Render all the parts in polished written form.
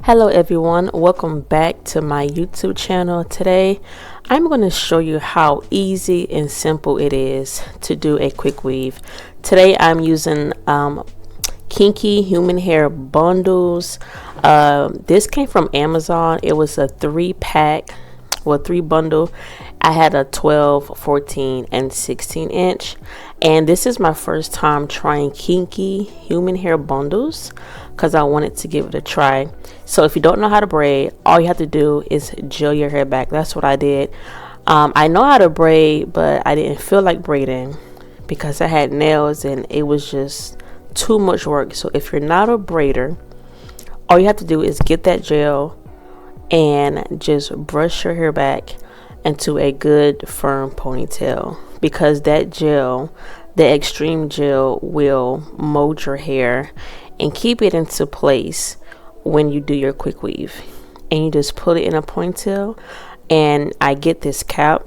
Hello everyone, welcome back to my YouTube channel. Today I'm going to show you how easy and simple it is to do a quick weave. Today I'm using kinky human hair bundles. This came from Amazon. It was a 3-pack, well, 3 bundle. I had a 12, 14 and 16 inch, and this is my first time trying kinky human hair bundles because I wanted to give it a try. So if you don't know how to braid, all you have to do is gel your hair back. That's what I did. I know how to braid, but I didn't feel like braiding because I had nails and it was just too much work. So if you're not a braider, all you have to do is get that gel and just brush your hair back into a good firm ponytail, because that gel, the extreme gel, will mold your hair and keep it into place when you do your quick weave. And you just put it in a ponytail, and I get this cap,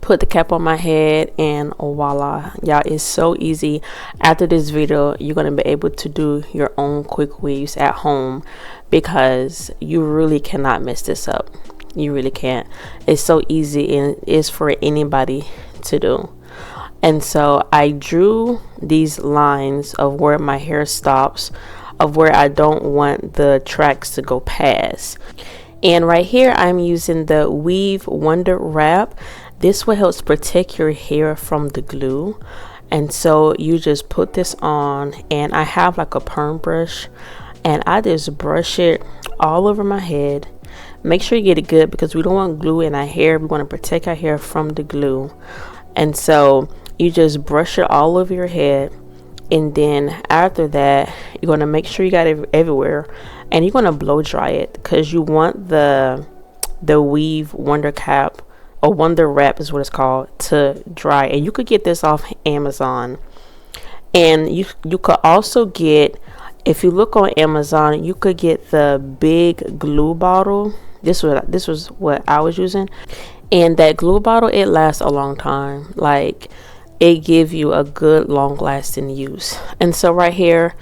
put the cap on my head, and voila, y'all, it's so easy. After this video, you're going to be able to do your own quick weaves at home because you really cannot mess this up. You really can't. It's so easy and it's for anybody to do. And so I drew these lines of where my hair stops, of where I don't want the tracks to go past. And right here I'm using the Weave Wonder Wrap. This will help protect your hair from the glue. And so you just put this on, and I have like a perm brush, and I just brush it all over my head. Make sure you get it good because we don't want glue in our hair. We want to protect our hair from the glue. And so you just brush it all over your head, and then after that you're going to make sure you got it everywhere, and you're going to blow dry it because you want the Weave Wonder Cap, or Wonder Wrap is what it's called, to dry. And you could get this off Amazon, and you could also get, if you look on Amazon, you could get the big glue bottle. This was what I was using, and that glue bottle, it lasts a long time. Like, it gives you a good long lasting use. And so right here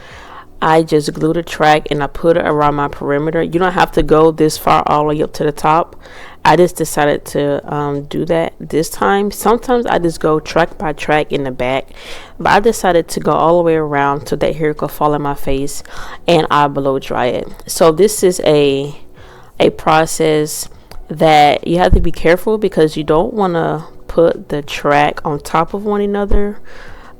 I just glued a track and I put it around my perimeter. You don't have to go this far all the way up to the top. I just decided to do that this time. Sometimes I just go track by track in the back, but I decided to go all the way around so that hair could fall in my face, and I blow dry it. So this is a process that you have to be careful because you don't want to put the track on top of one another,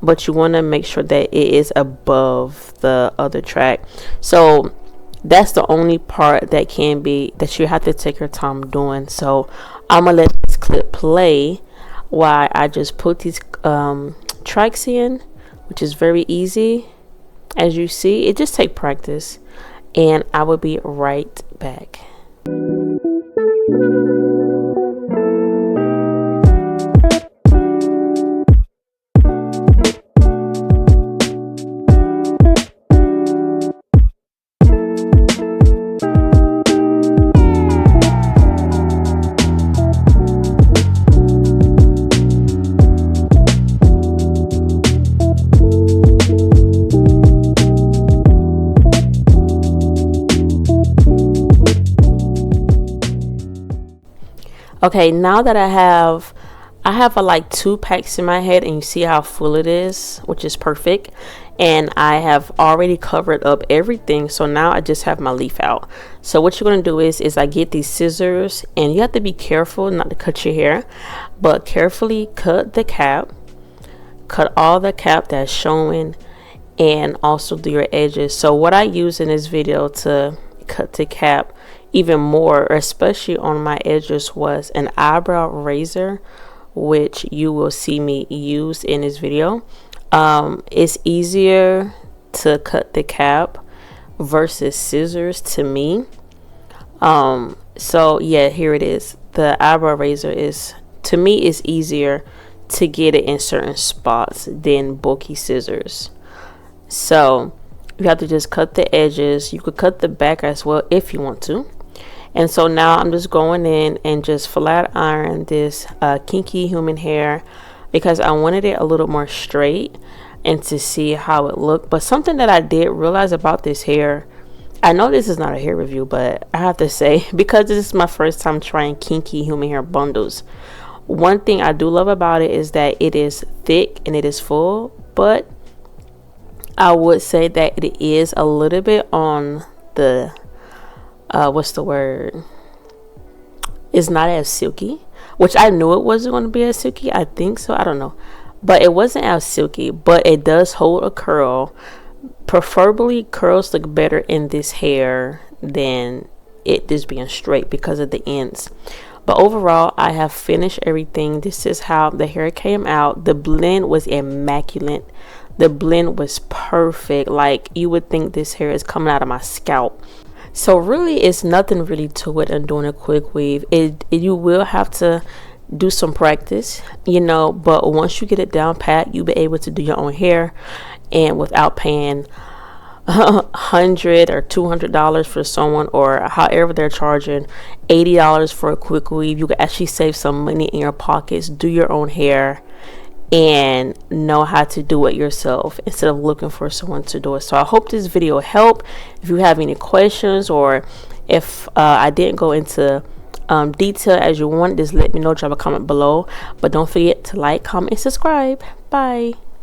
but you want to make sure that it is above the other track. So that's the only part that you have to take your time doing. So I'm gonna let this clip play while I just put these tracks in, which is very easy. As you see, it just takes practice, and I will be right back. Okay, now that I have like 2 packs in my head, and you see how full it is, which is perfect. And I have already covered up everything, so now I just have my leaf out. So what you're going to do is I get these scissors, and you have to be careful not to cut your hair, but carefully cut the cap, cut all the cap that's showing, and also do your edges. So what I use in this video to cut the cap even more, especially on my edges, was an eyebrow razor, which you will see me use in this video. It's easier to cut the cap versus scissors to me. So yeah, here it is. The eyebrow razor is, to me, is easier to get it in certain spots than bulky scissors. So you have to just cut the edges. You could cut the back as well if you want to. And so now I'm just going in and just flat iron this kinky human hair because I wanted it a little more straight and to see how it looked. But something that I did realize about this hair I know this is not a hair review, but I have to say, because this is my first time trying kinky human hair bundles, one thing I do love about it is that it is thick and it is full, but I would say that it is a little bit on the what's the word, it's not as silky, which I knew it wasn't going to be as silky. I think so, I don't know, but it wasn't as silky, but it does hold a curl. Preferably curls look better in this hair than it just being straight because of the ends. But overall, I have finished everything. This is how the hair came out. The blend was immaculate. The blend was perfect. Like, you would think this hair is coming out of my scalp. So really, it's nothing really to it and doing a quick weave. You will have to do some practice, you know, but once you get it down pat, you'll be able to do your own hair, and without paying $100 or $200 for someone, or however they're charging $80 for a quick weave. You can actually save some money in your pockets, do your own hair, and know how to do it yourself instead of looking for someone to do it. So I hope this video helped. If you have any questions, or if I didn't go into detail as you want, just let me know, drop a comment below. But don't forget to like, comment, and subscribe. Bye.